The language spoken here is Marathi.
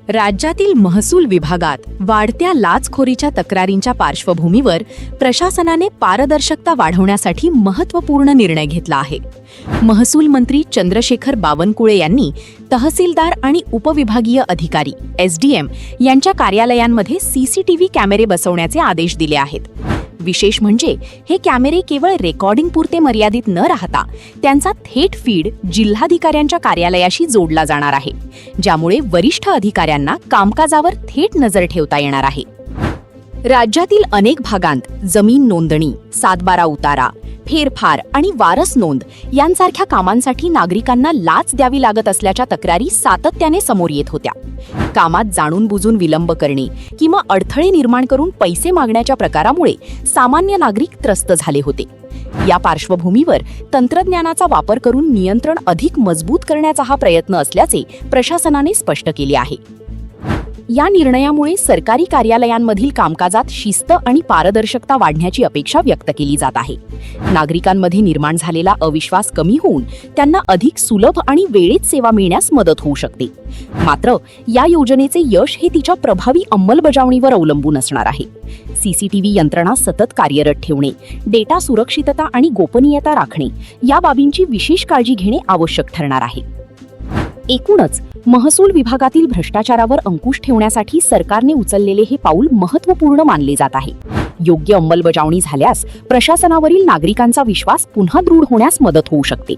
राज्यातील महसूल विभागात वाढत्या लाचखोरीच्या तक्रारींच्या पार्श्वभूमीवर प्रशासनाने पारदर्शकता वाढवण्यासाठी महत्त्वपूर्ण निर्णय घेतला आहे. महसूल मंत्री चंद्रशेखर बावनकुळे यांनी तहसीलदार आणि उपविभागीय अधिकारी (SDM) यांच्या कार्यालयांमध्ये CCTV कॅमेरे बसवण्याचे आदेश दिले आहेत. विशेष म्हणजे हे कॅमेरे केवळ रेकॉर्डिंग पुरते मर्यादित न राहता त्यांचा थेट फीड जिल्हाधिकाऱ्यांच्या कार्यालयाशी जोडला जाणार आहे, ज्यामुळे वरिष्ठ अधिकाऱ्यांना कामकाजावर थेट नजर ठेवता येणार आहे. राज्यातील अनेक भागांत जमीन नोंदणी, 7/12 उतारा, फेरफार आणि वारस नोंद यांसारख्या कामांसाठी नागरिकांना लाच द्यावी लागत असल्याच्या तक्रारी सातत्याने समोर येत होत्या. कामात जाणून बुजून विलंब करणे किंवा अडथळे निर्माण करून पैसे मागण्याच्या प्रकारामुळे सामान्य नागरिक त्रस्त झाले होते. या पार्श्वभूमीवर तंत्रज्ञानाचा वापर करून नियंत्रण अधिक मजबूत करण्याचा हा प्रयत्न असल्याचे प्रशासनाने स्पष्ट केले आहे. या निर्णयामुळे सरकारी कार्यालयांमधील कामकाजात शिस्त आणि पारदर्शकता वाढण्याची अपेक्षा व्यक्त केली जात आहे. नागरिकांमध्ये निर्माण झालेला अविश्वास कमी होऊन त्यांना अधिक सुलभ आणि वेळेत सेवा मिळण्यास मदत होऊ शकते. मात्र या योजनेचे यश हे तिच्या प्रभावी अंमलबजावणीवर अवलंबून असणार आहे. CCTV यंत्रणा सतत कार्यरत ठेवणे, डेटा सुरक्षितता आणि गोपनीयता राखणे या बाबींची विशेष काळजी घेणे आवश्यक ठरणार आहे. एकूणच महसूल विभागातील भ्रष्टाचारावर अंकुश ठेवण्यासाठी सरकारने उचललेले हे पाऊल महत्त्वपूर्ण मानले जात आहे. योग्य अंमलबजावणी झाल्यास प्रशासनावरील नागरिकांचा विश्वास पुन्हा दृढ होण्यास मदत होऊ शकते.